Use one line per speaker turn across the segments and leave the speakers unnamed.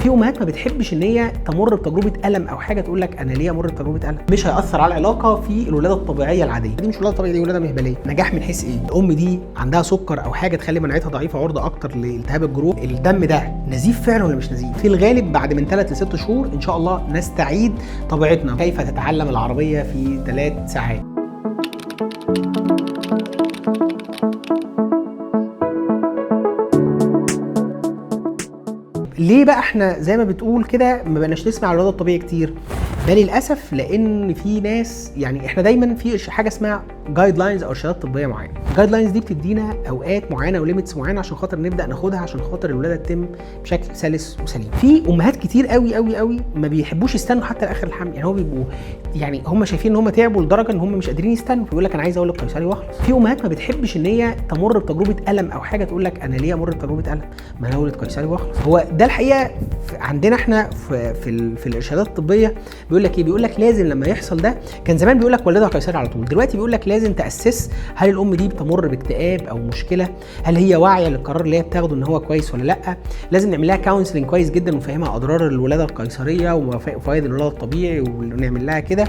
في امهات ما بتحبش ان هي تمر بتجربه الم او حاجه تقول لك انا ليه امر بتجربه الم، مش هياثر على العلاقه في الولاده الطبيعيه العاديه. دي مش ولاده طبيعيه، دي ولاده مهبليه. نجاح من حيث ايه؟ الام دي عندها سكر او حاجه تخلي مناعتها ضعيفه، عرضه اكتر لالتهاب الجروح. الدم ده نزيف فعلا ولا مش نزيف؟ في الغالب بعد من 3 ل 6 شهور ان شاء الله نستعيد طبيعتنا. كيف تتعلم العربيه في 3 ساعات؟ ليه بقى احنا زي ما بتقول كده ما بقناش نسمع الولاده الطبيعي كتير؟ ده للاسف لان في ناس، يعني احنا دايما في حاجه اسمها جايد لاينز او ارشادات طبيه معينه. الجايد لاينز دي بتدينا اوقات معينه وليميتس معينه عشان خاطر نبدا ناخدها عشان خاطر الولاده تتم بشكل سلس وسليم. في امهات كتير قوي قوي قوي ما بيحبوش يستنوا حتى لاخر الحمل، يعني هو بيبقوا يعني هم شايفين ان هم تعبوا لدرجه ان هم مش قادرين يستنوا، فيقول لك انا عايز اقول لك قيصري واخلص. في امهات ما بتحبش ان هي تمر بتجربه الم او حاجه تقول لك انا ليه امر بتجربه الم، ما انا اولد قيصري واخلص. هو ده الحقيقه عندنا احنا في الارشادات الطبيه بيقول لك ايه؟ بيقول لك لازم لما يحصل ده، كان زمان بيقول لك ولدها قيصري على طول، دلوقتي بيقول لك لازم تاسس هل الام دي بتمر باكتئاب او مشكله، هل هي واعيه للقرار اللي هي بتاخده ان هو كويس ولا لا. لازم نعمل لها كونسلنج كويس جدا ونفهمها اضرار الولاده القيصريه وفوائد الولاده الطبيعي ونعمل لها كده،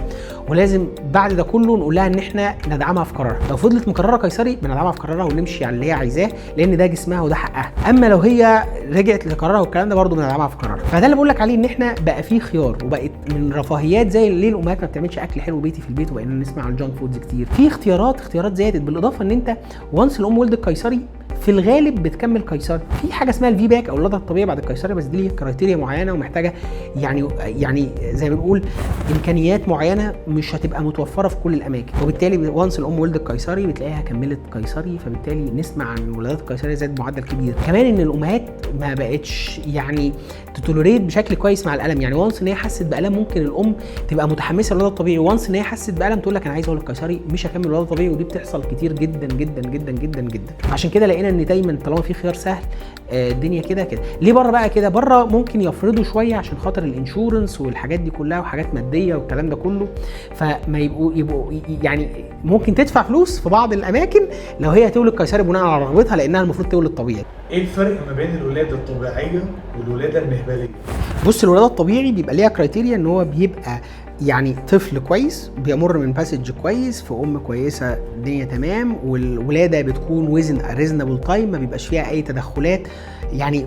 ولازم بعد ده كله نقول لها ان احنا ندعمها في قرارها. لو فضلت مقرره قيصري بندعمها في قرارها ونمشي على اللي هي عايزاه، لان ده جسمها وده حقها. اما لو هي رجعت لقرارها والكلام ده برده بندعمها في قرارها. فده اللي بقول لك عليه، ان احنا بقى في خيار وبقت من رفاهيات زي ليه الامهات ما بتعملش اكل حلو بيتي في البيت وبقينا نسمع عن الجانك فودز كتير. في اختيارات زادت، بالاضافه ان انت وانس الام ولدت قيصري في الغالب بتكمل قيصري. في حاجه اسمها الفي باك او الولاده الطبيعيه بعد القيصري، بس دي ليها كرايتيريا معينه ومحتاجه يعني زي ما بنقول امكانيات معينه مش هتبقى متوفره في كل الاماكن، وبالتالي وانس الام ولدت قيصري بتلاقيها كملت قيصري، فبالتالي نسمع عن الولادات القيصريه زاد معدل كبير. كمان ان الامهات ما بقتش يعني تتولريت بشكل كويس مع الالم، يعني وانس ان هي حست بالم ممكن الام تبقى متحمسه للولاده الطبيعي، وانس ان هي حست بالم تقول لك انا عايزه اولد قيصري مش هكمل الولاده الطبيعي، ودي بتحصل كتير جدا جدا جدا جدا جدا. عشان كده لقينا ان دايما طالما في خيار سهل الدنيا كده. ليه بره بقى كده؟ بره ممكن يفرضوا شويه عشان خاطر الانشورنس والحاجات دي كلها وحاجات ماديه والكلام ده كله، فما يبقوا يعني ممكن تدفع فلوس في بعض الاماكن لو هي تولد قيصري بناء على رغبتها، لانها المفروض تولد طبيعي.
ايه الفرق ما بين الولاده الطبيعيه والولاده المهبليه؟
بص، الولاده الطبيعي بيبقى ليها كرايتيريا ان هو بيبقى يعني طفل كويس بيمر من باسج كويس في ام كويسه الدنيا تمام، والولاده بتكون وزن ريزنبل تايم، ما بيبقاش فيها اي تدخلات، يعني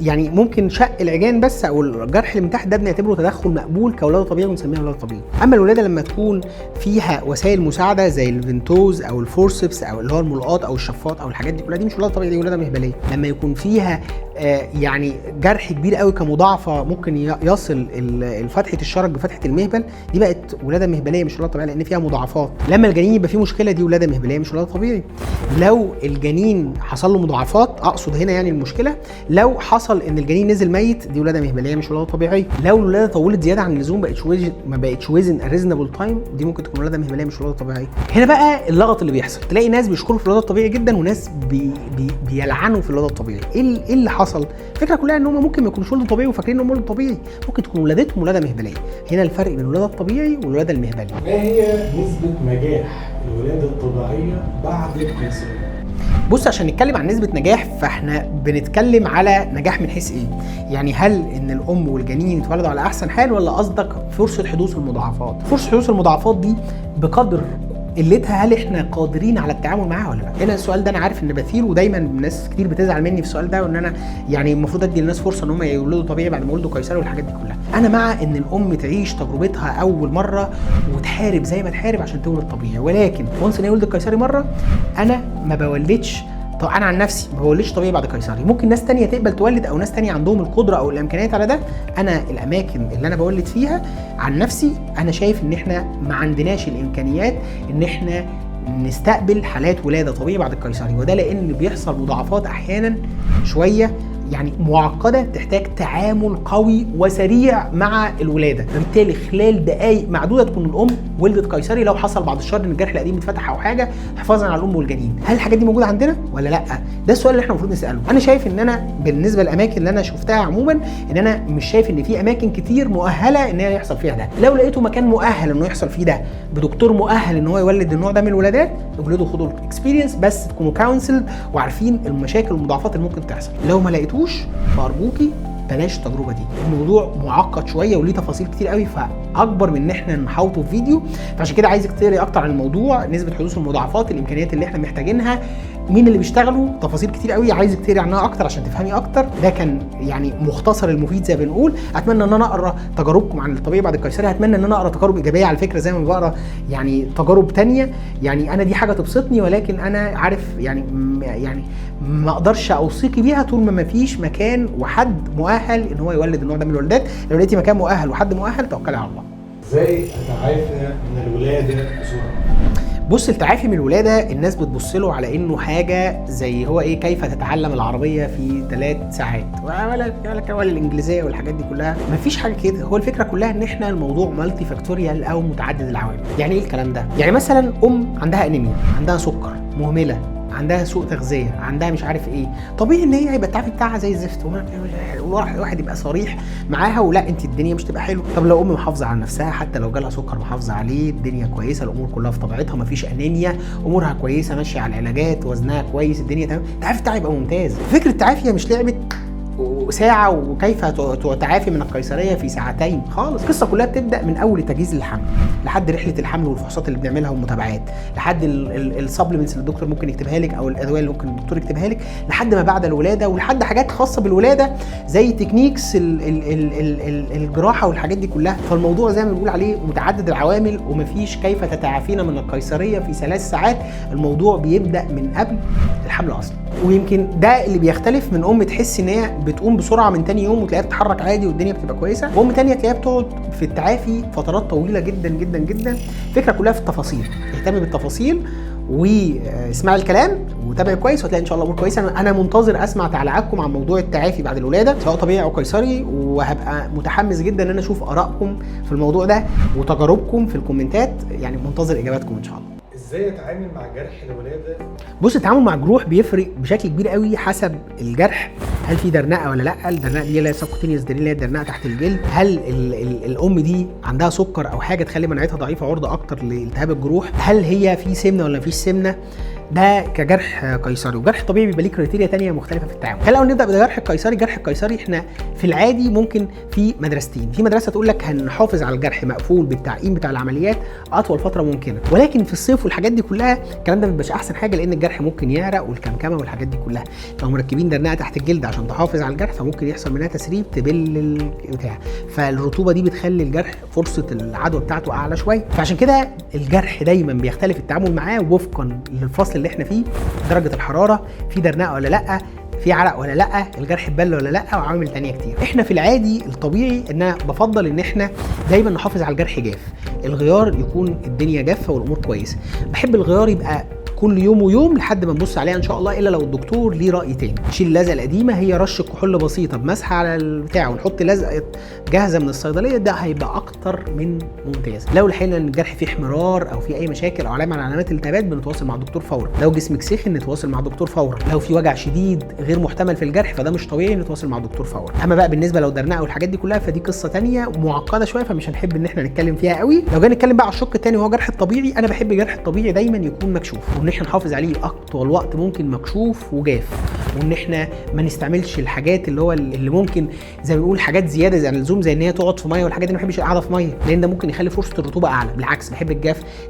يعني ممكن شق العجان بس او الجرح اللي من تحت ده بنعتبره تدخل مقبول كولاده طبيعيه ونسميها ولاده طبيعيه. اما الولاده لما تكون فيها وسائل مساعده زي الفنتوز او الفورسبس او اللي هو الملقاط او الشفاط او الحاجات دي كلها، دي مش ولاده طبيعيه، دي ولاده مهبليه. لما يكون فيها يعني جرح كبير قوي كمضاعفه ممكن يصل فتحه الشرج بفتحه المهبل، دي بقت ولاده مهبليه مش ولاده طبيعيه لان فيها مضاعفات. لما الجنين يبقى فيه مشكله دي ولاده مهبليه مش ولاده طبيعي. لو الجنين حصل له مضاعفات، اقصد هنا يعني المشكله لو حصل ان الجنين نزل ميت، دي ولاده مهبليه مش ولاده طبيعيه. لو الولاده طولت زياده عن اللزوم ما بقتش وزن ريزنبل تايم، دي ممكن تكون ولاده مهبليه مش ولاده طبيعيه. هنا بقى اللغط اللي بيحصل، تلاقي ناس بيشكروا في الولاده الطبيعي جدا وناس بيلعنوا في الولاده الطبيعي. ايه اللي حصل؟ الفكره كلها ان هم ممكن ما يكونوش ولدوا طبيعي وفاكرين انهم ولدوا طبيعي، ممكن تكون ولادتهم ولاده مهبليه. هنا الفرق بين الولاده الطبيعي والولاده المهبليه.
ما هي نسبه نجاح الولاده الطبيعيه بعد القيصريه؟
بص، عشان نتكلم عن نسبة نجاح فاحنا بنتكلم على نجاح من حيث ايه؟ يعني هل ان الام والجنين يتولدوا على احسن حال، ولا قصدك فرصة حدوث المضاعفات؟ فرصة حدوث المضاعفات دي بقدر قلتها هل احنا قادرين على التعامل معاها ولا لا؟ هنا السؤال ده انا عارف ان بثير، ودايما ناس كتير بتزعل مني في السؤال ده، وان انا يعني المفروض ادي للناس فرصه ان هم يولدوا طبيعي بعد ما يولدوا قيصري والحاجات دي كلها. انا مع ان الام تعيش تجربتها اول مره وتحارب زي ما تحارب عشان تولد طبيعي، ولكن وانس ان هي ولدت قيصري مره، انا ما بولدش. طب انا عن نفسي ما بولدش طبيعي بعد قيصري، ممكن ناس تانية تقبل تولد او ناس تانية عندهم القدره او الامكانيات على ده. انا الاماكن اللي انا بولد فيها عن نفسي انا شايف ان احنا ما عندناش الامكانيات ان احنا نستقبل حالات ولاده طبيعي بعد القيصري، وده لان بيحصل مضاعفات احيانا شويه يعني معقده تحتاج تعامل قوي وسريع مع الولاده، فبالتالي خلال دقائق معدوده تكون الام ولدت قيصري لو حصل بعد الشر ان الجرح القديم اتفتح او حاجه، حفاظا على الام والجنين. هل الحاجات دي موجوده عندنا ولا لا؟ ده السؤال اللي احنا المفروض نساله. انا شايف ان انا بالنسبه للاماكن اللي انا شفتها عموما ان انا مش شايف ان في اماكن كتير مؤهله ان هي يحصل فيها ده. لو لقيته مكان مؤهل انه يحصل فيه ده بدكتور مؤهل ان هو يولد النوع ده من الولادات، اولدوا خدوا الاكسبيرينس، بس تكونوا كونسل وعارفين المشاكل والمضاعفات اللي ممكن تحصل. لو ما لقيتوش فارجوكي بلاش التجربه دي. الموضوع معقد شويه وليه تفاصيل كتير قوي، فاكبر من ان احنا نحاوطه في فيديو. فعشان كده عايزك تقري اكتر عن الموضوع، نسبه حدوث المضاعفات، الامكانيات اللي احنا محتاجينها، مين اللي بيشتغلوا، تفاصيل كتير قوي عايزك تقري عنها اكتر عشان تفهمي اكتر. ده كان يعني مختصر المفيد زي ما بنقول. اتمنى ان انا اقرا تجاربكم عن الطبيعي بعد القيصري، اتمنى ان انا اقرا تجارب ايجابيه على فكره زي ما بقرا يعني تجارب تانية. يعني انا دي حاجه تبسطني، ولكن انا عارف يعني ما اقدرش اوصيكي بيها طول ما فيش مكان وحد مؤهل ان هو يولد النوع ده من الولادات. لو لقيتي مكان مؤهل وحد مؤهل توكلي على الله.
ازاي اتعافى من الولاده بسرعه؟
بص، التعافي من الولاده الناس بتبص له على انه حاجه زي هو ايه، كيف تتعلم العربيه في 3 ساعات ولا الانجليزيه والحاجات دي كلها. مفيش حاجه كده. هو الفكره كلها ان احنا الموضوع مالتي فاكتوريال او متعدد العوامل. يعني ايه الكلام ده؟ يعني مثلا عندها انيميا، عندها سكر، مهمله، عندها سوء تغذيه، عندها مش عارف ايه، طبيعي ان هي هيبقى التعافي بتاعها زي الزفت. واحد يبقى صريح معاها ولا انت الدنيا مش تبقى حلوه. طب لو محافظه على نفسها، حتى لو جالها سكر محافظه عليه، الدنيا كويسه، الامور كلها في طبيعتها، مفيش انيميا، امورها كويسه، ماشيه على العلاجات، وزنها كويس، الدنيا تمام، التعافي بتاعها يبقى ممتاز. فكره التعافي مش لعبه ساعة وكيف تعافي من القيصرية في ساعتين خالص. القصة كلها بتبدأ من أول تجهيز الحمل لحد رحلة الحمل والفحوصات اللي بنعملها والمتابعات، لحد السبلمنتس اللي الدكتور ممكن يكتبها لك أو الأدوية اللي ممكن الدكتور يكتبها لك، لحد ما بعد الولادة، ولحد حاجات خاصة بالولادة زي تكنيكس الجراحة والحاجات دي كلها. فالموضوع زي ما بنقول عليه متعدد العوامل، ومفيش كيف تتعافينا من القيصرية في 3 ساعات. الموضوع بيبدأ من قبل الحمل أصلا. ويمكن ده اللي بيختلف من تحس ان هي بتقوم بسرعه من تاني يوم وتلاقيها بتتحرك عادي والدنيا بتبقى كويسه، وام تانيه تلاقيها بتقعد في التعافي فترات طويله جدا جدا جدا. الفكره كلها في التفاصيل. اهتمي بالتفاصيل واسمعي الكلام وتابعي كويس، وهتلاقي ان شاء الله امور كويسه. انا منتظر اسمع تعليقاتكم عن موضوع التعافي بعد الولاده سواء طبيعي او قيصري، وهبقى متحمس جدا ان انا اشوف ارائكم في الموضوع ده وتجاربكم في الكومنتات. يعني منتظر اجاباتكم ان شاء الله.
ازاي اتعامل مع جرح الولاده؟
بص، التعامل مع الجروح بيفرق بشكل كبير قوي حسب الجرح. هل في درنقه ولا لا؟ الدرنقه دي اللي هي سبكوتينيوس درين، اللي هي الدرنقه تحت الجلد. هل الام دي عندها سكر او حاجه تخلي مناعتها ضعيفه عرضه اكتر لالتهاب الجروح؟ هل هي في سمنه ولا مفيش سمنه؟ ده كجرح قيصري. وجرح طبيعي بيبقى ليه كريتيريا تانية مختلفه في التعامل. خلينا نبدا بالجرح القيصري. الجرح القيصري احنا في العادي ممكن في مدرستين. في مدرسه تقول لك هنحافظ على الجرح مقفول بالتعقيم بتاع العمليات اطول فتره ممكنه، ولكن في الصيف والحاجات دي كلها الكلام ده ما بيبقاش احسن حاجه، لان الجرح ممكن يعرق والكمكمه والحاجات دي كلها. لو مركبين درنقه تحت الجلد عشان تحافظ على الجرح فممكن يحصل منها تسريب تبل البتاع، فالرطوبه دي بتخلي الجرح فرصه العدوى بتاعته اعلى شويه. فعشان كده الجرح دايما بيختلف التعامل معاه وفقا للفصل اللي احنا فيه، درجه الحراره، في درنقه ولا لا، في عرق ولا لا، الجرح اتبل ولا لا، وعوامل تانية كتير. احنا في العادي الطبيعي ان انا بفضل ان احنا دايما نحافظ على الجرح جاف، الغيار يكون الدنيا جافه والامور كويسه. بحب الغيار يبقى كل يوم ويوم لحد ما نبص عليها ان شاء الله، الا لو الدكتور ليه راي تاني. نشيل اللزقه القديمه، هي رشه كحول بسيطه بمسحه على البتاع، ونحط لزقه جاهزه من الصيدليه، ده هيبقى اكتر من ممتاز. لو لقينا ان الجرح فيه احمرار او فيه اي مشاكل او علامه من علامات الالتهابات بنتواصل مع الدكتور فورا. لو جسمك سخن نتواصل مع الدكتور فورا. لو في وجع شديد غير محتمل في الجرح فده مش طبيعي، نتواصل مع الدكتور فورا. اما بقى بالنسبه لو درنقه والحاجات دي كلها فدي قصه ثانيه معقده شويه، فمش هنحب ان احنا نتكلم فيها قوي. لو جينا نتكلم بقى على الشق الثاني وهو جرح الطبيعي، انا بحب الجرح الطبيعي دايما يكون مكشوف، وان احنا نحافظ عليه اطول وقت ممكن مكشوف وجاف، وان احنا ما نستعملش الحاجات اللي ممكن زي ما بنقول حاجات زياده زي اللزوم، زي ان هي تقعد في ميه والحاجات دي. ما بحبش القعده في ميه لان ده ممكن يخلي فرصه الرطوبه اعلى. بالعكس بحب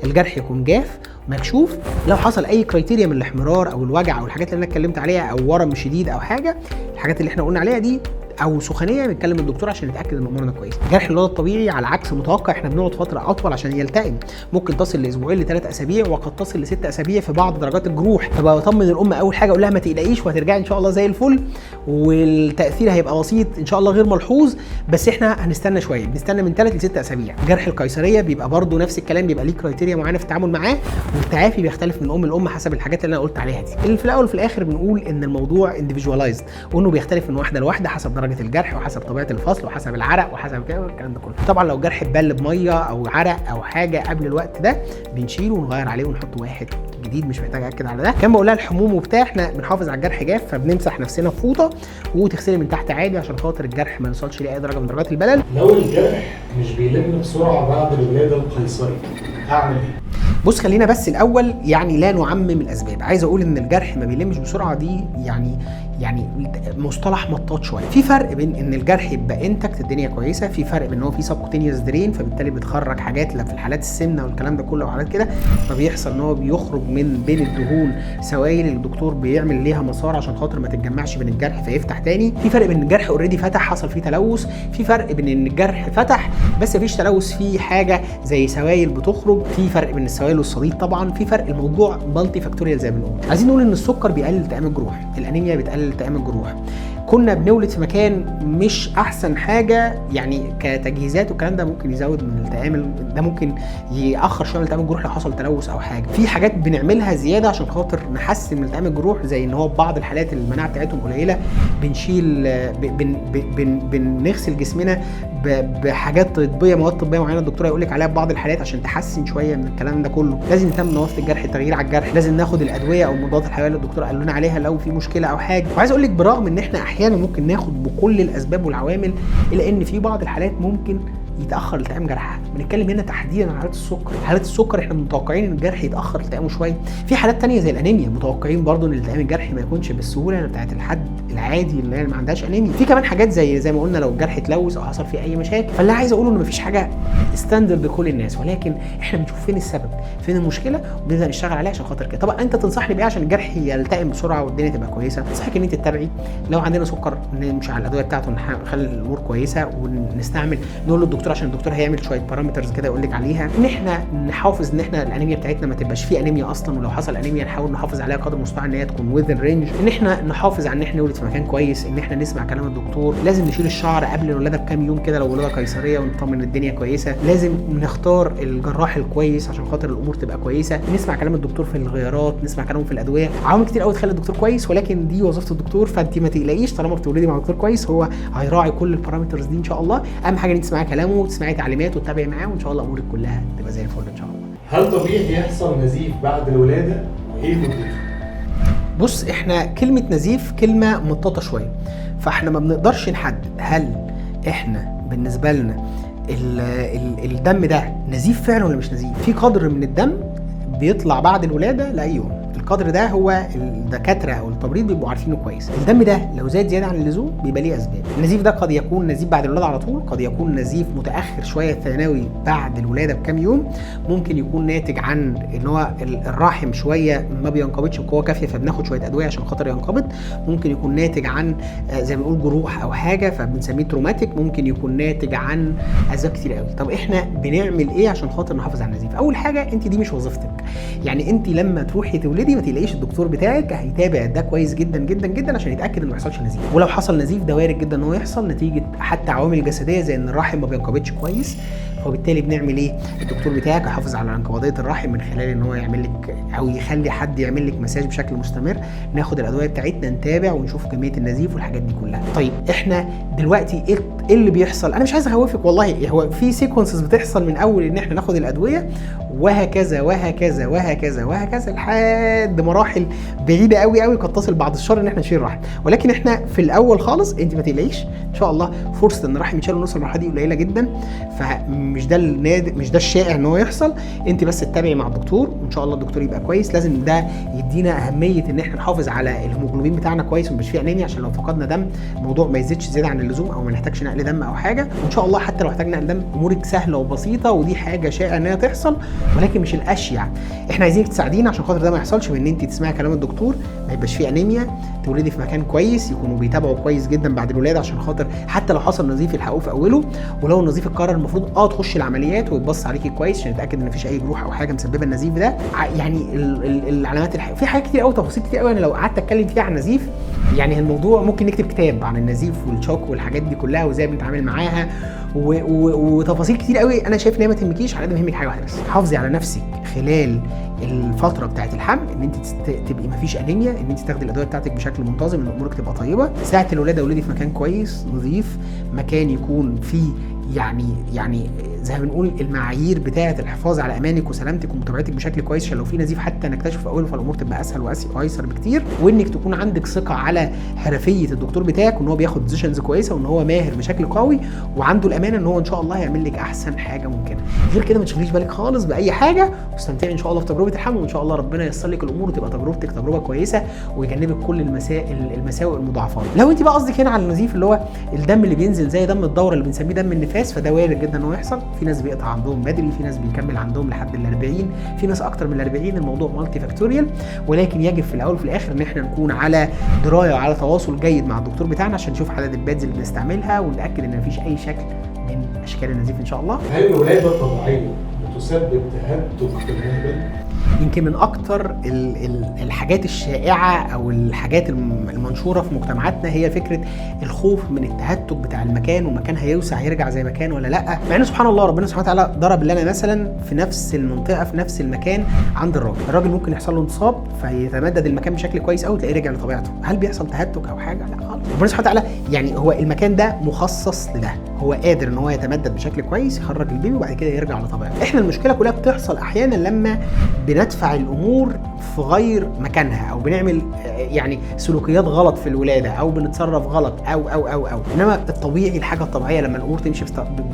الجرح يكون جاف مكشوف. لو حصل اي كرايتيريا من الاحمرار او الوجع او الحاجات اللي انا اتكلمت عليها او ورم شديد او حاجه، الحاجات اللي احنا قلنا عليها دي او سخونيه، بنتكلم الدكتور عشان نتاكد ان امورنا كويسه. جرح الولاده الطبيعي على عكس متوقع احنا بنقعد فتره اطول عشان يلتئم، ممكن تصل لاسبوعين ل3 اسابيع، وقد تصل ل6 اسابيع في بعض درجات الجروح. فبقى اطمن الام اول حاجه اقول لها ما تقلقيش وهترجعي ان شاء الله زي الفل، والتاثير هيبقى بسيط ان شاء الله غير ملحوظ، بس احنا هنستنى شويه، بنستنى من 3 ل6 اسابيع. جرح القيصريه بيبقى برده نفس الكلام، بيبقى ليه كرايتيريا معينه في التعامل معاه، والتعافي بيختلف من ام لام حسب الحاجات اللي انا قلت عليها دي. اللي في الاول وفي الاخر بنقول ان الموضوع انديفيدواليزد، وانه بيختلف من واحده لواحده حسب درجه الجرح وحسب طبيعه الفصل وحسب العرق وحسب كده الكلام ده كله. طبعا لو جرح اتبل بميه او عرق او حاجه قبل الوقت ده بنشيله ونغير عليه ونحط واحد جديد، مش محتاج اكد على ده. كان بقول لها الحموم وبتاع احنا بنحافظ على الجرح جاف، فبنمسح نفسنا بفوطه وتغسلي من تحت عادي عشان خاطر الجرح ما يوصلش لاي درجه من درجات البلل.
لو الجرح مش بيلم بسرعه بعد الولاده القيصري اعمل ايه؟
بص خلينا بس الاول يعني لا نعمم الاسباب. عايز اقول ان الجرح ما بيلمش بسرعه دي يعني يعني مصطلح مطاط شويه. في فرق بين ان الجرح يبقى انتكت الدنيا كويسه، في فرق بين ان هو في سبكوتينيوس درين فبالتالي بتخرج حاجات في الحالات السمنه والكلام ده كله وحالات كده، فبيحصل ان هو بيخرج من بين الدهون سوائل الدكتور بيعمل ليها مسار عشان خاطر ما تتجمعش بين الجرح فيفتح تاني. في فرق بين الجرح اوريدي فتح حصل فيه تلوث، في فرق بين ان الجرح فتح بس مفيش تلوث فيه حاجه زي سوائل بتخرج، في فرق بين السوائل والصديد طبعا، في فرق. الموضوع مالتي فاكتوريال زي ما بنقول. عايزين نقول ان السكر بيقلل التئام الجروح، الانيميا بتقلل التئام الجروح. كنا بنولد في مكان مش احسن حاجه يعني كتجهيزات والكلام ده ممكن يزود من التئام، ده ممكن ياخر شويه من التئام الجروح لو حصل تلوث او حاجه. في حاجات بنعملها زياده عشان خاطر نحسن من التئام الجروح، زي ان هو بعض الحالات المناعه بتاعتهم قليله بنشيل بنغسل جسمنا بحاجات طبيه، مواد طبيه معينه الدكتور هيقول لك عليها ببعض الحالات عشان تحسن شويه من الكلام ده كله. لازم نهتم بنظافه الجرح، التغيير على الجرح، لازم ناخد الادويه او المضادات الحيويه اللي الدكتور قال لنا عليها لو في مشكله او حاجه. وعايز اقول لك برغم ان احنا احيانا ممكن ناخد بكل الاسباب والعوامل، الا ان في بعض الحالات ممكن يتاخر التئام جرحها. بنتكلم هنا تحديدا عن حالات السكر. حالات السكر احنا متوقعين ان الجرح يتاخر التئامه شويه. في حالات ثانيه زي الانيميا متوقعين برضو ان التئام الجرحي ما يكونش بالسهوله بتاعت الحد العادي اللي ما عندهاش انيميا. في كمان حاجات زي ما قلنا لو الجرح اتلوث او حصل فيه اي مشاكل. فاللي عايز اقوله ان مفيش حاجه ستاندرد لكل الناس، ولكن احنا بنشوف فين السبب، فين المشكله، وبنبدا نشتغل عليها عشان خاطر كده. طبعا انت تنصحني بايه عشان الجرح يلتئم بسرعه والدنيا تبقى كويسه؟ انصحك ان انت تتابعي. لو عندنا سكر نمشي على الادويه بتاعته، نخلي الامور كويسه ونستعمل، نقول للدكتور عشان الدكتور هيعمل شويه بارامترز كده يقول لك عليها، ان احنا نحافظ ان احنا الانيميا بتاعتنا ما تبقاش فيه انيميا اصلا، ولو حصل انيميا نحاول نحافظ عليها قدر المستطاع ان هي تكون وذن رينج، ان احنا نحافظ على ان احنا نولد في مكان كويس، ان احنا نسمع كلام الدكتور. لازم نشيل الشعر قبل الولاده بكام يوم كده لو ولاده قيصريه ونطمن الدنيا كويسه. لازم نختار الجراح الكويس عشان خاطر الامور تبقى كويسه. نسمع كلام الدكتور في الغيارات، نسمع كلامه في الادويه. عوامل كتير قوي تخلي الدكتور كويس، ولكن دي وظيفه الدكتور، فانت ما تقلقيش طالما بتولدي مع دكتور كويس هو هيراعي كل البارامترز دي ان شاء الله. اهم حاجه ان انت تسمعي كلامه وتسمعي تعليماته وتتابعي معاه، وان شاء الله امورك كلها تبقى زي الفل ان شاء الله.
هل طبيعي يحصل نزيف بعد الولاده؟ وايه مدته؟
بص، احنا كلمه نزيف كلمه مطاطه شويه، فاحنا ما بنقدرش نحدد هل احنا بالنسبه لنا الدم ده نزيف فعلا ولا مش نزيف. في قدر من الدم بيطلع بعد الولاده لاي يوم، القدر ده هو الدكاتره او التمريض بيبقوا عارفينه كويس. الدم ده لو زاد زياده عن اللزوم بيبقى ليه اسباب. النزيف ده قد يكون نزيف بعد الولاده على طول، قد يكون نزيف متاخر شويه ثانوي بعد الولاده بكام يوم، ممكن يكون ناتج عن ان هو الرحم شويه ما بينقبضش بقوه كافيه فبناخد شويه ادويه عشان خاطر ينقبض، ممكن يكون ناتج عن زي ما بنقول جروح او حاجه فبنسميه تروماتيك، ممكن يكون ناتج عن اسباب كتير قوي. طب احنا بنعمل ايه عشان خاطر نحافظ على النزيف؟ اول حاجه انت دي مش وظيفتك، يعني انت لما تروحي تولدي ما تلاقيش الدكتور بتاعك هيتابع ده كويس جدا جدا جدا عشان يتاكد انه ما يحصلش نزيف. ولو حصل نزيف ده وارد جدا ان هو يحصل نتيجه حتى عوامل جسديه زي ان الرحم ما بينقبضش كويس، فبالتالي بنعمل ايه؟ الدكتور بتاعك هيحافظ على انقباضيه الرحم من خلال ان هو يعمل لك او يخلي حد يعمل لك مساج بشكل مستمر، ناخد الادويه بتاعتنا نتابع ونشوف كميه النزيف والحاجات دي كلها. طيب احنا دلوقتي ايه اللي بيحصل؟ انا مش عايز اخوفك والله، هو في سيكونسز بتحصل من اول ان احنا ناخد الادويه وهكذا وهكذا وهكذا وهكذا لحد مراحل بعيده قوي قوي قد تصل بعد الشهر ان احنا نشيل الرحم. ولكن احنا في الاول خالص انت ما تقلقيش ان شاء الله، فرصه ان الرحم يتشال ونوصل للمرحله دي قليله جدا، فمش ده مش ده الشائع ان هو يحصل. انت بس تتابعي مع الدكتور وان شاء الله الدكتور يبقى كويس. لازم ده يدينا اهميه ان احنا نحافظ على الهيموجلوبين بتاعنا كويس وما يبقاش فيه انيميا، عشان لو فقدنا دم الموضوع ما يزيدش زياده عن اللزوم او ما نحتاجش نقل دم او حاجه. وان شاء الله حتى لو احتاجنا نقل دم امورك سهله وبسيطه، ودي حاجه شائعه ان هي تحصل ولكن مش الاشيع. احنا عايزينك تساعدينا عشان خاطر ده ما يحصلش، بان انت تسمعي كلام الدكتور، ما يبقاش فيه انيميا، تولدي في مكان كويس، يكونوا بيتابعوا كويس جدا بعد الولاده عشان خاطر حتى لو حصل نزيف يلحقوه في اوله. ولو النزيف اتكرر المفروض تخش العمليات ويتبص عليكي كويس عشان نتاكد ان مفيش اي جروح او حاجه مسببه النزيف ده. يعني العلامات في حاجات كتير قوي، تفاصيل كتير قوي، انا لو قعدت اتكلم فيها عن النزيف يعني الموضوع ممكن نكتب كتاب عن النزيف والشوك والحاجات دي كلها وازاي بنتعامل معاها وتفاصيل كتير قوي. انا شايف ان هي ما تهمكيش، على قد ما يهمك حاجه واحده بس، حافظي على نفسك خلال الفتره بتاعه الحمل، ان انت تبقي مفيش انيميا، ان انت تاخدي الادويه بتاعتك بشكل منتظم، ان امورك تبقى طيبه. ساعه الولاده ولدي في مكان كويس نظيف، مكان يكون فيه يعني زي ما بنقول المعايير بتاعه الحفاظ على امانك وسلامتك ومتابعتك بشكل كويس، عشان لو في نزيف حتى نكتشف اوله فالامور تبقى اسهل وايسر بكتير، وانك تكون عندك ثقه على حرفيه الدكتور بتاعك وان هو بياخد ديسيشنز كويسه وان هو ماهر بشكل قوي وعنده الامانه ان هو ان شاء الله هيعمل لك احسن حاجه ممكنه. غير كده ما تشغليش بالك خالص باي حاجه، واستمتعي ان شاء الله في تجربه الحمل، وان شاء الله ربنا ييسر لك الامور وتبقى تجربتك تجربه كويسه ويجنبك كل المساوئ والمضاعفات. لو انت بقى قصدك هنا على النزيف اللي هو الدم اللي بينزل زي دم الدوره اللي بنسميه دم النفاس، فده وارد جدا انه يحصل. في ناس بيقطع عندهم بدري، في ناس بيكمل عندهم لحد ال40، في ناس اكتر من ال40. الموضوع مالتي فاكتوريال، ولكن يجب في الاول وفي الاخر ان احنا نكون على درايه وعلى تواصل جيد مع الدكتور بتاعنا عشان نشوف عدد البادز اللي بنستعملها ونتاكد ان مفيش اي شكل من اشكال النزيف ان شاء الله.
هل الولاده الطبيعيه بتسبب تهتك في المهبل؟
يمكن من اكتر الحاجات الشائعه او الحاجات المنشوره في مجتمعاتنا هي فكره الخوف من التهتك بتاع المكان، ومكان هيوسع هيرجع زي ما كان ولا لا. مع ان سبحان الله ربنا سبحانه وتعالى ضرب لنا مثلا في نفس المنطقه في نفس المكان عند الراجل ممكن يحصل له انتصاب فيتمدد المكان بشكل كويس قوي تلاقيه رجع لطبيعته. هل بيحصل تهتك او حاجه؟ لا خالص. ربنا سبحانه وتعالى يعني هو المكان ده مخصص لده، هو قادر ان هو يتمدد بشكل كويس يخرج البيبي وبعد كده يرجع لطبيعته. احنا المشكله كلها بتحصل احيانا لما بندفع الامور في غير مكانها، او بنعمل يعني سلوكيات غلط في الولاده، او بنتصرف غلط او انما الطبيعي الحاجه الطبيعيه لما الامور تمشي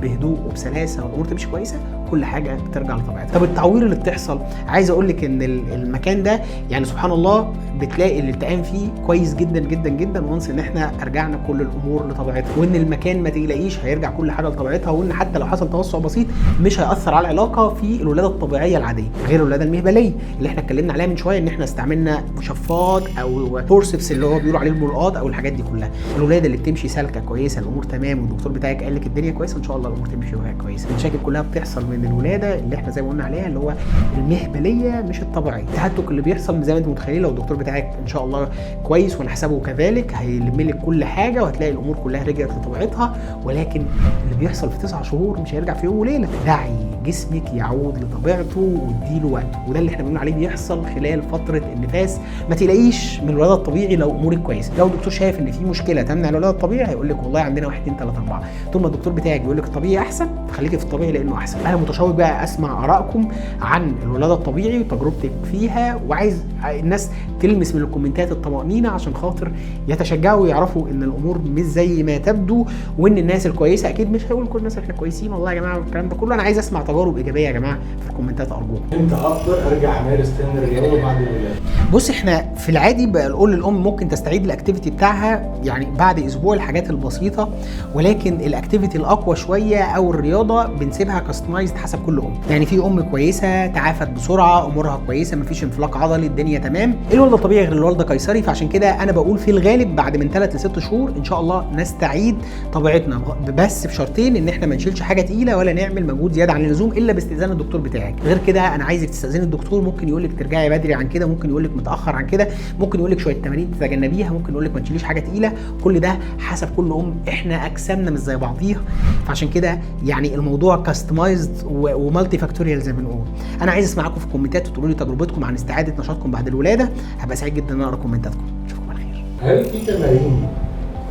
بهدوء وبسلاسه والامور تمشي كويسه كل حاجه بترجع لطبيعتها. طب التعوير اللي بتحصل، عايز اقول لك ان المكان ده يعني سبحان الله بتلاقي الالتئام فيه كويس جدا جدا جدا وانس ان احنا رجعنا كل الامور لطبيعتها، وان المكان ما تقلقيش هيرجع كل حاجه لطبيعتها، وان حتى لو حصل توسع بسيط مش هياثر على العلاقه في الولاده الطبيعيه العاديه غير الولاده المهبليه اللي احنا اتكلمنا عليها من شويه، ان احنا استعملنا مشفاط او فورسبس اللي هو بيقولوا عليه الملقاط او الحاجات دي كلها. الولاده اللي بتمشي سالكه كويسه الامور تمام والدكتور بتاعك قال لك الدنيا كويسه ان شاء الله الامور تمشي وهي كويسه. المشاكل كلها بتحصل من الولاده اللي احنا زي ما قلنا عليها اللي هو المهبليه مش الطبيعيه. التهتك اللي بيحصل زي ما انت متخيلين لو الدكتور بتاعك ان شاء الله كويس ونحسبه كذلك هيلم لك كل حاجه وهتلاقي الامور كلها رجعت لطبيعتها، ولكن اللي بيحصل في 9 شهور مش هيرجع في يوم وليله. دعي جسمك يعود لطبيعته واديله وقته، وده اللي احنا بنقول عليه بيحصل خلال فتره النفاس. ما تقلقيش من الولاده الطبيعي لو امورك كويسه. لو الدكتور شايف ان في مشكله تمنع الولاده الطبيعي هيقول لك والله عندنا 1 2 3 4. طول ما الدكتور بتاعك بيقول لك الطبيعي احسن فخليكي في الطبيعي لانه احسن. انا متشوق بقى اسمع ارائكم عن الولاده الطبيعي وتجربتك فيها، وعايز الناس تلمس من الكومنتات الطمانينه عشان خاطر يتشجعوا ويعرفوا ان الامور مش زي ما تبدو، وان الناس الكويسه اكيد مش هيقول كل الناس احنا كويسين والله يا جماعه والكلام ده كله. انا عايز اسمع تجارب ايجابيه يا جماعه في الكومنتات ارجوكم.
امتى اقدر ارجع امارس تاني الرياضه بعد الولاده؟
بص احنا في العادي بنقول للام ممكن تستعيد الاكتيفيتي بتاعها يعني بعد اسبوع الحاجات البسيطه، ولكن الاكتيفيتي الاقوى شويه او الرياضه بنسيبها كاستمايزد حسب كل ام. يعني في ام كويسه تعافت بسرعه امورها كويسه مفيش انفلاق عضلي الدنيا تمام. الوالده طبيعي غير الوالده قيصري، فعشان كده انا بقول في الغالب بعد من 3 ل 6 شهور ان شاء الله نستعيد طبيعتنا، بس بشرطين ان احنا ما نشيلش حاجه تقيله ولا نعمل مجهود زياده عن اللزوم الا باستئذان الدكتور بتاعك. غير كده انا عايزك تستاذني الدكتور، ممكن يقول لك ترجعي بدري عن كده، ممكن يقول لك متاخر عن كده، ممكن يقول لك شويه تمارين تتجنبيها، ممكن يقول لك ما تشيليش حاجه تقيله. كل ده حسب كل ام، احنا اجسامنا مش زي بعضيها، فعشان كده يعني الموضوع كاستمايزد ومالتي فاكتوريال زي ما بنقول. انا عايز اسمعكم في الكومنتات وتقولوا لي تجربتكم عن استعاده نشاطكم بعد الولاده، هبقى سعيد جدا ان اقرا كومنتاتكم. اشوفكم على خير.
هل في تمارين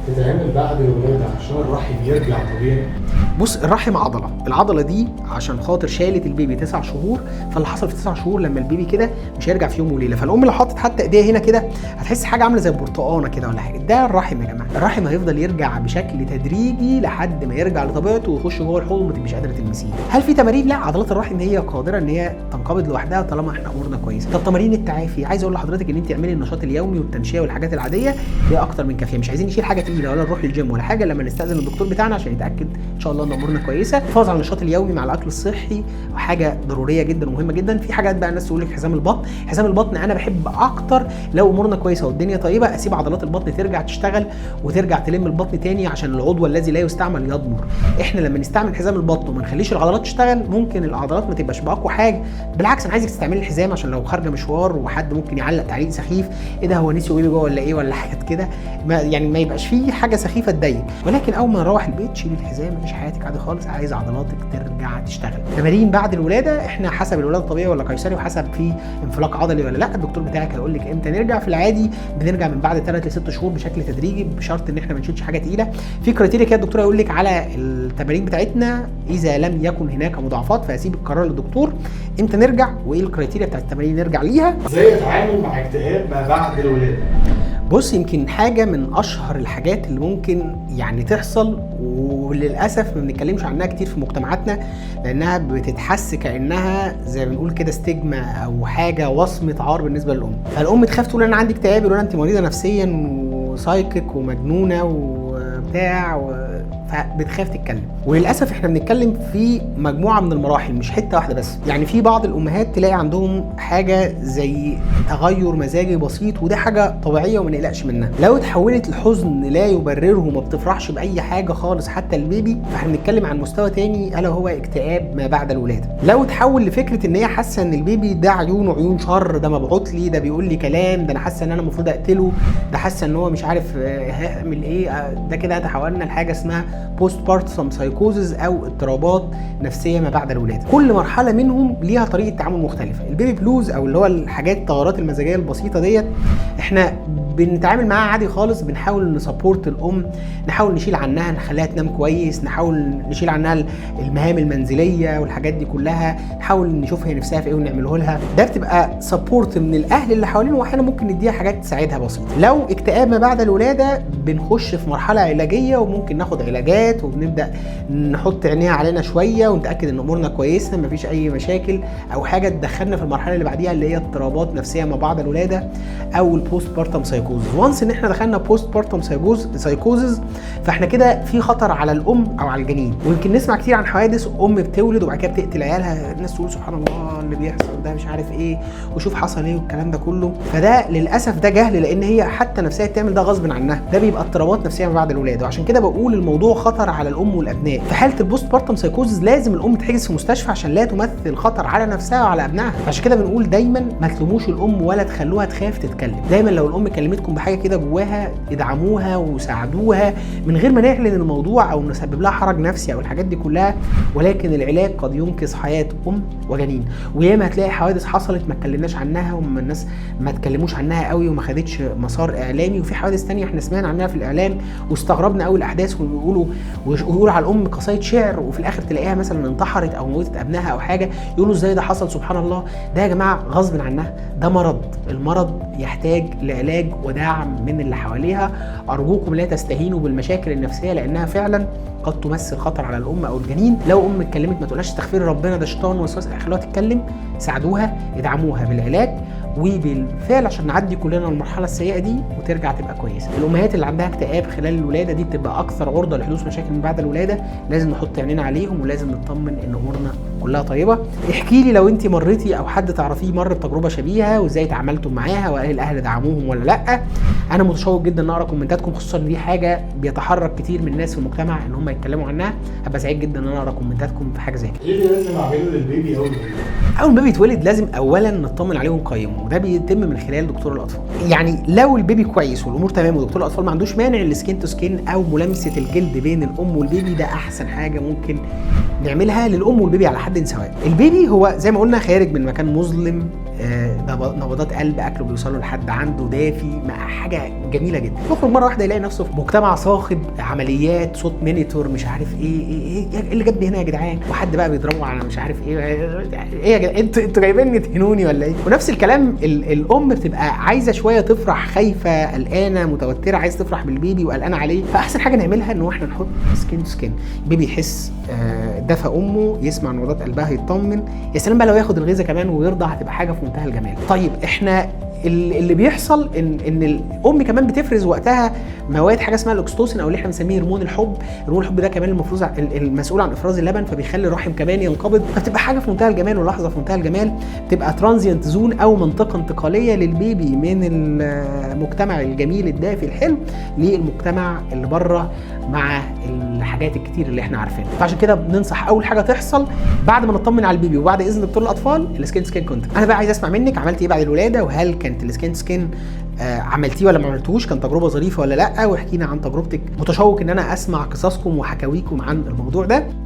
تتعمل بعد الولاده عشان الرحم يرجع طبيعي؟
بص الرحم عضله، العضله دي عشان خاطر شالت البيبي 9 شهور، فاللي حصل في 9 شهور لما البيبي كده مش هيرجع في يوم وليله. فالام لو حطت حتى ايديها هنا كده هتحس حاجه عامله زي البرتقانه كده ولا حاجه. ده الرحم يا جماعه، الرحم هيفضل يرجع بشكل تدريجي لحد ما يرجع لطبيعته ويخش جوه الحوض وما تبقيش قادره تلمسيه. هل في تمارين؟ لا، عضلات الرحم هي قادره ان هي تنقبض لوحدها طالما احنا امورنا كويسه. طب تمارين التعافي، عايز اقول لحضرتك ان انت تعملي النشاط اليومي والتمشيه والحاجات العاديه دي اكتر من كافيه. مش عايزين نشيل حاجه تقيله ولا نروح للجيم ولا حاجه، لما نستاذن الدكتور بتاعنا عشان يتاكد ان شاء الله ان امورنا كويسه. الحفاظ على النشاط اليومي مع الاكل الصحي حاجه ضروريه جدا ومهمه جدا. في حاجات بقى الناس تقول لك حزام البطن، حزام البطن انا بحب اكتر لو امورنا كويسه والدنيا طيبه اسيب عضلات البطن ترجع تشتغل وترجع تلم البطن تاني عشان العضو الذي لا يستعمل يضمر. احنا لما نستعمل حزام البطن وما نخليش العضلات تشتغل ممكن العضلات ما تبقاش باقوى حاجه. بالعكس انا عايزك تستعملي الحزام عشان لو خارجه مشوار وحد ممكن يعلق تعليق سخيف ايه ده هو نسي بيبي جوه ولا ايه ولا حاجات كده، يعني ما يبقاش فيه حاجه سخيفه تضايق. ولكن اول ما نروح البيت شيلي الحزام مفيش حاجه. حياتك عادي خالص، عايز عضلاتك ترجع تشتغل. تمارين بعد الولاده احنا حسب الولاده الطبيعيه ولا قيصري، وحسب في انفلاق عضلي ولا لا، الدكتور بتاعك هيقول لك امتى نرجع. في العادي بنرجع من بعد 3 ل 6 شهور بشكل تدريجي، بشرط ان احنا ما نشيلش حاجه تقيله. في كرايتيريا كده الدكتور هيقول لك على التمارين بتاعتنا، اذا لم يكن هناك مضاعفات فاسيب القرار للدكتور امتى نرجع وايه الكرايتيريا بتاعت التمارين نرجع ليها.
ازاي اتعامل مع اكتئاب ما بعد الولاده؟
بص، يمكن حاجه من اشهر الحاجات اللي ممكن يعني تحصل، وللاسف ما بنتكلمش عنها كتير في مجتمعاتنا، لانها بتتحس كانها زي ما بنقول كده ستيجما او حاجه وصمه عار بالنسبه للام. فالام تخاف تقول انا عندي اكتئاب، يقولوا انت مريضه نفسيا وسايكيك ومجنونه وبتاع فبتخاف تتكلم. وللاسف احنا بنتكلم في مجموعه من المراحل، مش حته واحده بس. يعني في بعض الامهات تلاقي عندهم حاجه زي تغير مزاجي بسيط، وده حاجه طبيعيه وما نقلقش منها. لو اتحولت لحزن لا يبرره وما بتفرحش باي حاجه خالص حتى البيبي، فاحنا بنتكلم عن مستوى تاني الا هو اكتئاب ما بعد الولاده. لو اتحول لفكره ان هي حاسه ان البيبي ده عيونه عيون شر، ده مبعوث لي، ده بيقول لي كلام، ده انا حاسه ان انا المفروض اقتله، ده حاسه ان هو مش عارف هعمل ايه، ده كده تحولنا لحاجه اسمها بوست بارتم سايكوزز او اضطرابات نفسيه ما بعد الولاده. كل مرحله منهم ليها طريقه تعامل مختلفه. البيبي بلوز او اللي هو الحاجات التغيرات المزاجيه البسيطه ديت احنا بنتعامل معاها عادي خالص، بنحاول نسبورت الام، نحاول نشيل عنها، نخليها تنام كويس، نحاول نشيل عنها المهام المنزليه والحاجات دي كلها، نحاول نشوف هي نفسها في ايه ونعمله لها. ده بتبقى سبورت من الاهل اللي حوالينه، واحيانا ممكن نديها حاجات تساعدها بسيطه. لو اكتئاب ما بعد الولاده بنخش في مرحله علاجيه، وممكن ناخد علاجات وبنبدا نحط عينيها علينا شويه ونتاكد ان امورنا كويسه مفيش اي مشاكل او حاجه تدخلنا في المرحله اللي بعديها اللي هي اضطرابات نفسيه ما بعد الولاده او البوست بارتم سايكوزز. وانس ان احنا دخلنا بوست بارتم سايكوزز فاحنا كده في خطر على الام او على الجنين. ويمكن نسمع كتير عن حوادث ام بتولد وبعد كده بتقتل عيالها، الناس تقول سبحان الله اللي بيحصل ده مش عارف ايه وشوف حصل ايه والكلام ده كله. فده للاسف ده جهل، لان هي حتى نفسها تعمل ده غصب عنها، ده بيبقى اضطرابات نفسيه ما بعد الولاده. وعشان كده بقول الموضوع خطر على الام والابناء. في حاله البوست بارتم سايكوزز لازم الام تحجز في مستشفى عشان لا تمثل خطر على نفسها وعلى ابنها. عشان كده بنقول دايما ما تلوموش الام ولا تخلوها تخاف تتكلم. دايما لو الام كلمتكم بحاجه كده جواها ادعموها وساعدوها من غير ما نعلن الموضوع او نسبب لها حرج نفسي او الحاجات دي كلها. ولكن العلاج قد ينقذ حياه ام وجنين. وياما هتلاقي حوادث حصلت ما اتكلمناش عنها وما الناس ما اتكلموش عنها قوي وما خدتش مسار اعلامي، وفي حوادث ثانيه احنا سمعنا عنها في الاعلام واستغربنا قوي الاحداث، ويقولوا على الام قصايد شعر وفي الاخر تلاقيها مثلا انتحرت او موتت ابنها او حاجه، يقولوا ازاي ده حصل. سبحان الله، ده يا جماعه غصب عنها، ده مرض. المرض يحتاج لعلاج ودعم من اللي حواليها. ارجوكم لا تستهينوا بالمشاكل النفسيه لانها فعلا قد تمثل خطر على الام او الجنين. لو ام اتكلمت ما تقولهاش استغفري ربنا ده شيطان وسواس، خلوها تتكلم، ساعدوها، ادعموها بالعلاج وبالفعل عشان نعدي كلنا المرحله السيئه دي وترجع تبقى كويسه. الامهات اللي عندها اكتئاب خلال الولاده دي بتبقى اكثر عرضه لحدوث مشاكل من بعد الولاده، لازم نحط عينينا عليهم ولازم نطمن ان امورنا كلها طيبه. احكي لي لو انت مريتي او حد تعرفيه مر بتجربه شبيهه وازاي تعاملتوا معاها، وهل الاهل دعموهم ولا لا. انا متشوق جدا ان اقرا كومنتاتكم، خصوصا ان دي حاجه بيتحرك كتير من الناس في المجتمع ان هم يتكلموا عنها. هبقى سعيد جدا ان انا اقرا كومنتاتكم في حاجه زي كده.
ايه اللي لازم اعمله للبيبي
اول ما بيبي يتولد لازم اولا نطمن عليه ونقيمه، وده بيتم من خلال دكتور الاطفال. يعني لو البيبي كويس والامور تمام ودكتور الاطفال ما عندوش مانع السكين تو سكين او ملامسه الجلد بين الام والبيبي، ده احسن حاجه ممكن نعملها للام والبيبي على حد سواء. البيبي هو زي ما قلنا خارج من مكان مظلم، نبضات قلب، اكله بيوصله لحد عنده دافي، حاجه جميله جدا. يخرج مره واحده يلاقي نفسه في مجتمع صاخب، عمليات، صوت مينيتور، مش عارف ايه اللي جابني هنا يا جدعان، وحد بقى بيضربه على مش عارف ايه يا جدعان انتوا جايبيني تهنوني ولا ايه. ونفس الكلام الام بتبقى عايزه شويه تفرح، خايفه، قلقانه، متوتره، عايزه تفرح بالبيبي وقلقانه عليه. فاحسن حاجه نعملها ان احنا نحط سكين تو سكين، البيبي يحس دفى امه، يسمع نبضات قلبها، يطمن. يا سلام بقى لو ياخد الغذاء كمان ويرضع، هتبقى حاجه في منتهى الجمال. طيب احنا اللي بيحصل ان الام كمان بتفرز وقتها مواد حاجه اسمها الاكستوسين او اللي احنا بنسميه هرمون الحب. هرمون الحب ده كمان المسؤول عن افراز اللبن، فبيخلي الرحم كمان ينقبض، فبتبقى حاجه في منتهى الجمال ولحظه في منتهى الجمال. بتبقى ترانزيانت زون او منطقه انتقاليه للبيبي من المجتمع الجميل الدافي الحلو للمجتمع اللي بره مع الحاجات الكتير اللي احنا عارفينها. فعشان كده بننصح اول حاجه تحصل بعد ما نطمن على البيبي وبعد اذن دكتور الاطفال السكين سكين كونتاكت. انا بقى عايز اسمع منك عملت ايه بعد الولاده، وهل كانت السكين سكين عملتيه ولا ما عملتوش، كان تجربه ظريفه ولا لا، واحكينا عن تجربتك. متشوق ان انا اسمع قصصكم وحكاويكم عن الموضوع ده.